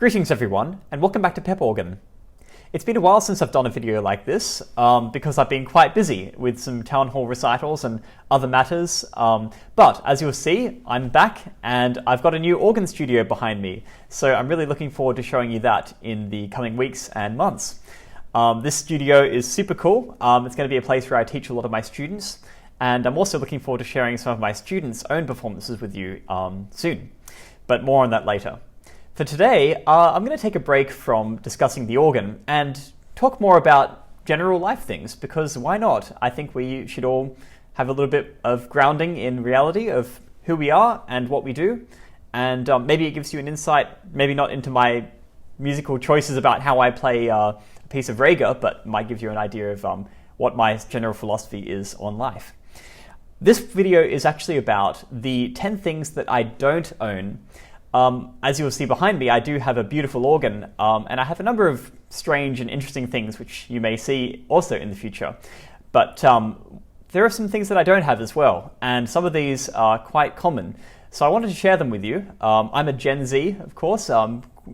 Greetings everyone, and welcome back to Pep Organ. It's been a while since I've done a video like this, because I've been quite busy with some town hall recitals and other matters, but as you'll see, I'm back and I've got a new organ studio behind me, so I'm really looking forward to showing you that in the coming weeks and months. This studio is super cool. It's going to be a place where I teach a lot of my students, and I'm also looking forward to sharing some of my students' own performances with you soon, but more on that later. For today, I'm going to take a break from discussing the organ and talk more about general life things, because why not? I think we should all have a little bit of grounding in reality of who we are and what we do, and maybe it gives you an insight, maybe not into my musical choices about how I play a piece of Raga, but might give you an idea of what my general philosophy is on life. This video is actually about the 10 things that I don't own. As you'll see behind me, I do have a beautiful organ, and I have a number of strange and interesting things which you may see also in the future. But there are some things that I don't have as well, and some of these are quite common. So I wanted to share them with you. I'm a Gen Z, of course,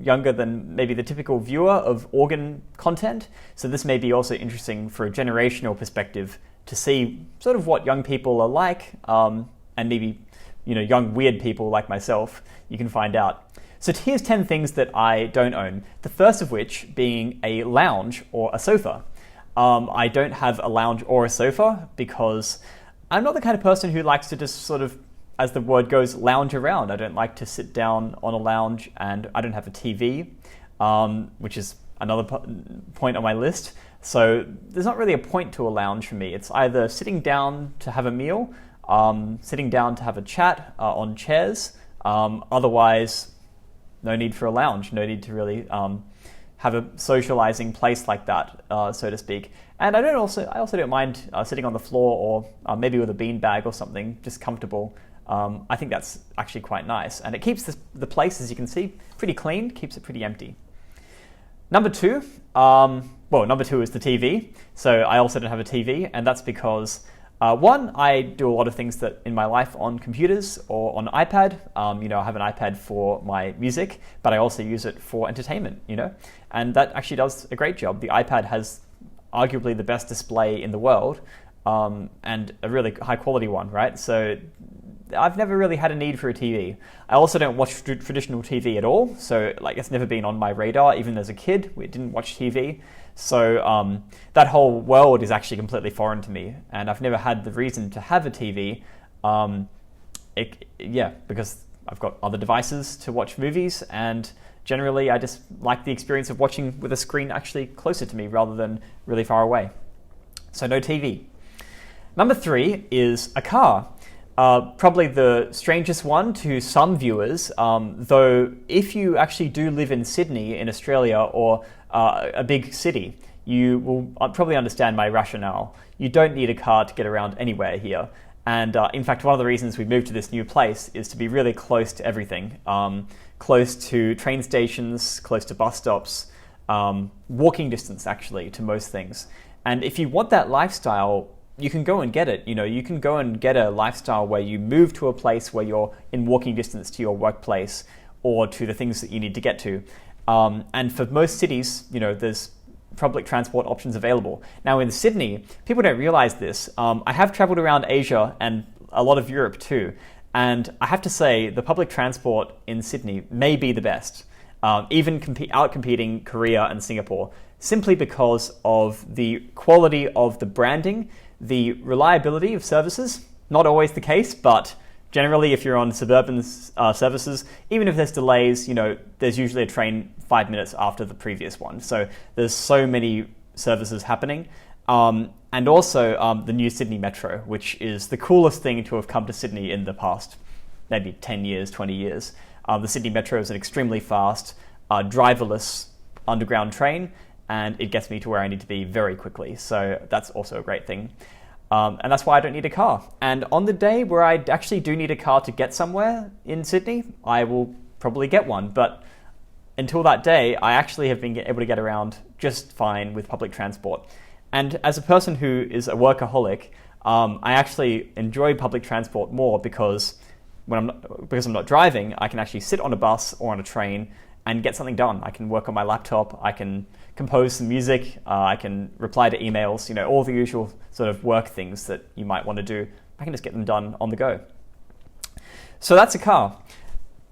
younger than maybe the typical viewer of organ content, so this may be also interesting for a generational perspective to see sort of what young people are like, and maybe young weird people like myself, you can find out. So here's 10 things that I don't own. The first of which being a lounge or a sofa. I don't have a lounge or a sofa because I'm not the kind of person who likes to just sort of, as the word goes, lounge around. I don't like to sit down on a lounge, and I don't have a TV, which is another point on my list. So there's not really a point to a lounge for me. It's either sitting down to have a meal, sitting down to have a chat on chairs. Otherwise, no need for a lounge, no need to really have a socializing place like that, so to speak. And I also don't mind sitting on the floor or maybe with a beanbag or something, just comfortable. I think that's actually quite nice. And it keeps the place, as you can see, pretty clean, keeps it pretty empty. Number two is the TV. So I also don't have a TV, and that's because one, I do a lot of things that in my life on computers or on iPad. I have an iPad for my music, but I also use it for entertainment, and that actually does a great job. The iPad has arguably the best display in the world, and a really high quality one, right? So I've never really had a need for a TV. I also don't watch traditional TV at all, so it's never been on my radar. Even as a kid, we didn't watch TV. So that whole world is actually completely foreign to me, and I've never had the reason to have a TV, because I've got other devices to watch movies, and generally I just like the experience of watching with a screen actually closer to me rather than really far away. So no TV. Number three is a car. Probably the strangest one to some viewers, though if you actually do live in Sydney in Australia or a big city, you will probably understand my rationale. You don't need a car to get around anywhere here. And in fact, one of the reasons we moved to this new place is to be really close to everything. Close to train stations, close to bus stops, walking distance actually to most things. And if you want that lifestyle, you can go and get it. You can go and get a lifestyle where you move to a place where you're in walking distance to your workplace or to the things that you need to get to. And for most cities, there's public transport options available. Now in Sydney, people don't realize this. I have traveled around Asia and a lot of Europe too. And I have to say the public transport in Sydney may be the best, even out-competing Korea and Singapore, simply because of the quality of the branding, the reliability of services. Not always the case, but generally if you're on suburban services, even if there's delays, there's usually a train 5 minutes after the previous one. So there's so many services happening. And also the new Sydney Metro, which is the coolest thing to have come to Sydney in the past maybe 10 years, 20 years. The Sydney Metro is an extremely fast, driverless underground train, and it gets me to where I need to be very quickly. So that's also a great thing. And that's why I don't need a car. And on the day where I actually do need a car to get somewhere in Sydney, I will probably get one. But until that day, I actually have been able to get around just fine with public transport. And as a person who is a workaholic, I actually enjoy public transport more because I'm not driving, I can actually sit on a bus or on a train and get something done. I can work on my laptop, I can compose some music, I can reply to emails, all the usual sort of work things that you might want to do. I can just get them done on the go. So that's a car.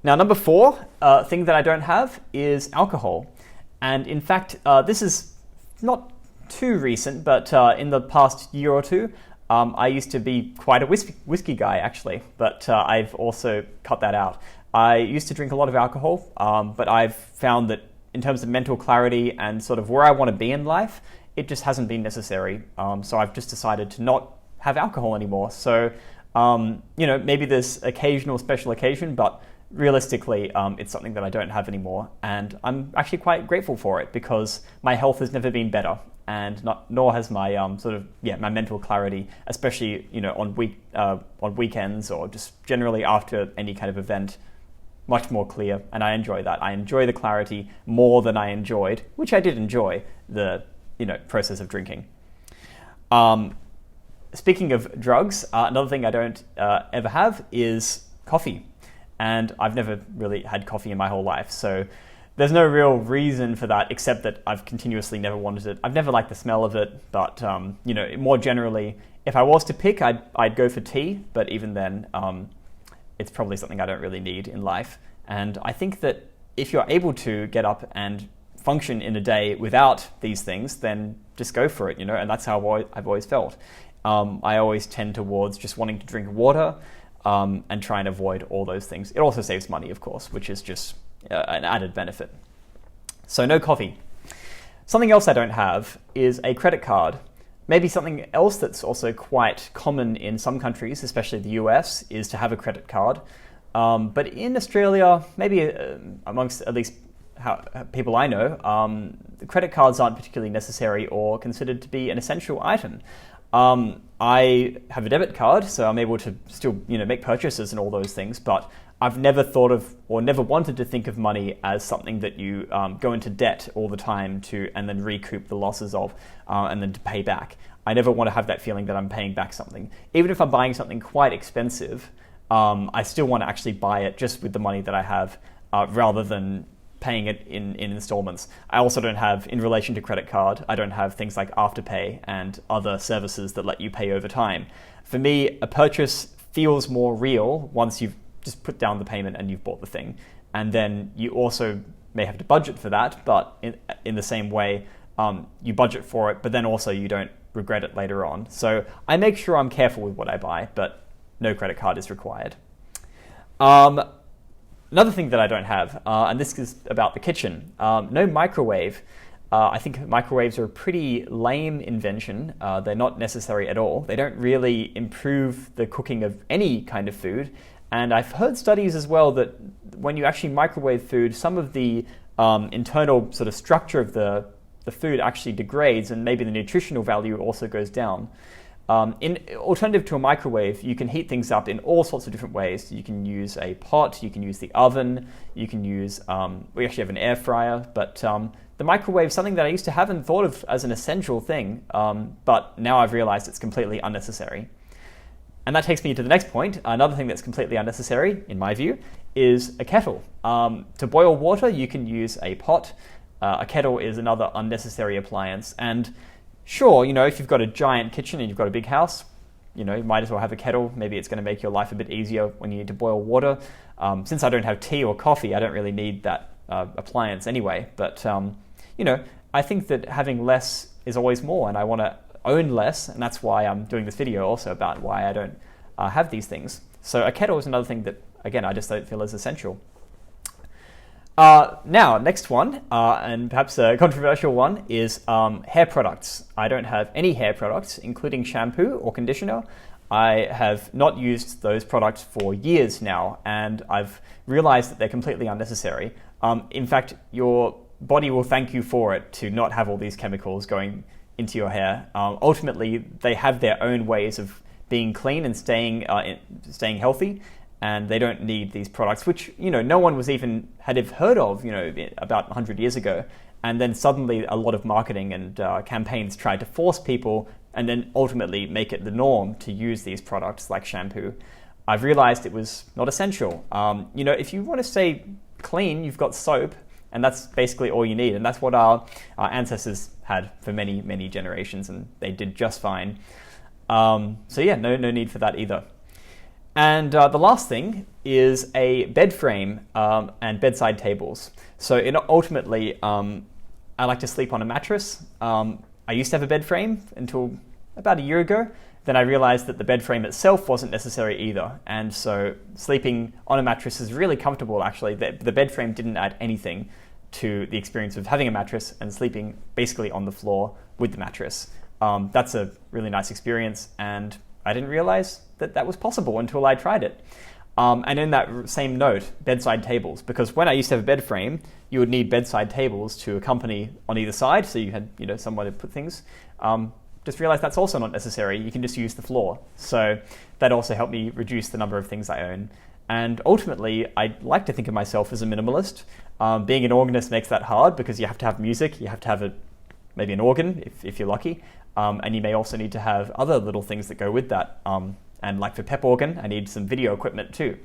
Now, number 4 thing that I don't have is alcohol. And in fact, this is not too recent, but in the past year or two, I used to be quite a whiskey guy, actually, but I've also cut that out. I used to drink a lot of alcohol, but I've found that in terms of mental clarity and sort of where I want to be in life, it just hasn't been necessary. So I've just decided to not have alcohol anymore. So, maybe there's occasional special occasion, but realistically, it's something that I don't have anymore. And I'm actually quite grateful for it because my health has never been better. And nor has my my mental clarity, especially on weekends or just generally after any kind of event, much more clear. And I enjoy that. I enjoy the clarity more than I enjoyed, which I did enjoy, the process of drinking. Speaking of drugs, another thing I don't ever have is coffee, and I've never really had coffee in my whole life, so there's no real reason for that, except that I've continuously never wanted it. I've never liked the smell of it, but more generally, if I was to pick, I'd go for tea. But even then, it's probably something I don't really need in life. And I think that if you're able to get up and function in a day without these things, then just go for it. And that's how I've always felt. I always tend towards just wanting to drink water and try and avoid all those things. It also saves money, of course, which is just an added benefit. So no coffee. Something else I don't have is a credit card. Maybe something else that's also quite common in some countries, especially the US, is to have a credit card. But in Australia, maybe amongst at least people I know, the credit cards aren't particularly necessary or considered to be an essential item. I have a debit card, so I'm able to still make purchases and all those things, but I've never thought of or never wanted to think of money as something that you go into debt all the time to and then recoup the losses of and then to pay back. I never want to have that feeling that I'm paying back something. Even if I'm buying something quite expensive, I still want to actually buy it just with the money that I have rather than paying it in installments. I also don't have, in relation to credit card, I don't have things like Afterpay and other services that let you pay over time. For me, a purchase feels more real once you've just put down the payment and you've bought the thing. And then you also may have to budget for that, but in the same way, you budget for it, but then also you don't regret it later on. So I make sure I'm careful with what I buy, but no credit card is required. Another thing that I don't have, and this is about the kitchen, no microwave. I think microwaves are a pretty lame invention. They're not necessary at all. They don't really improve the cooking of any kind of food. And I've heard studies as well that when you actually microwave food, some of the internal sort of structure of the food actually degrades, and maybe the nutritional value also goes down. In alternative to a microwave, you can heat things up in all sorts of different ways. You can use a pot, you can use the oven, you can use, we actually have an air fryer, but the microwave is something that I used to have and thought of as an essential thing, but now I've realized it's completely unnecessary. And that takes me to the next point. Another thing that's completely unnecessary, in my view, is a kettle. To boil water, you can use a pot. A kettle is another unnecessary appliance. And sure, if you've got a giant kitchen and you've got a big house, you might as well have a kettle. Maybe it's going to make your life a bit easier when you need to boil water. Since I don't have tea or coffee, I don't really need that appliance anyway. But, I think that having less is always more, and I want to own less, and that's why I'm doing this video also about why I don't have these things. So a kettle is another thing that, again, I just don't feel is essential. Now, next one, and perhaps a controversial one, is hair products. I don't have any hair products, including shampoo or conditioner. I have not used those products for years now, and I've realized that they're completely unnecessary. In fact, your body will thank you for it to not have all these chemicals going into your hair. Ultimately, they have their own ways of being clean and staying healthy, and they don't need these products, which no one had heard of about 100 years ago. And then suddenly a lot of marketing and campaigns tried to force people and then ultimately make it the norm to use these products like shampoo. I've realized it was not essential. If you want to stay clean, you've got soap. And that's basically all you need. And that's what our ancestors had for many, many generations, and they did just fine. So yeah, no need for that either. And the last thing is a bed frame and bedside tables. So ultimately, I like to sleep on a mattress. I used to have a bed frame until about a year ago. Then I realized that the bed frame itself wasn't necessary either. And so sleeping on a mattress is really comfortable, actually. The bed frame didn't add anything to the experience of having a mattress and sleeping basically on the floor with the mattress. That's a really nice experience, and I didn't realize that that was possible until I tried it. And in that same note, bedside tables, because when I used to have a bed frame, you would need bedside tables to accompany on either side, so you had somewhere to put things. Just realized that's also not necessary. You can just use the floor. So that also helped me reduce the number of things I own. And ultimately, I like to think of myself as a minimalist. Being an organist makes that hard because you have to have music, you have to have maybe an organ if you're lucky, and you may also need to have other little things that go with that. And like for Pep Organ, I need some video equipment too.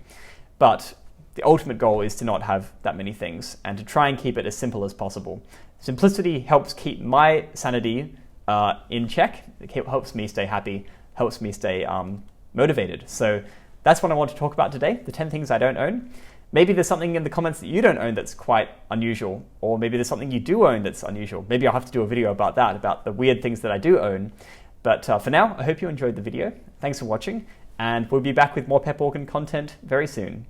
But the ultimate goal is to not have that many things and to try and keep it as simple as possible. Simplicity helps keep my sanity in check. It helps me stay happy, helps me stay motivated. So that's what I want to talk about today, the 10 things I don't own. Maybe there's something in the comments that you don't own that's quite unusual, or maybe there's something you do own that's unusual. Maybe I'll have to do a video about that, about the weird things that I do own. But for now, I hope you enjoyed the video. Thanks for watching, and we'll be back with more Pep Organ content very soon.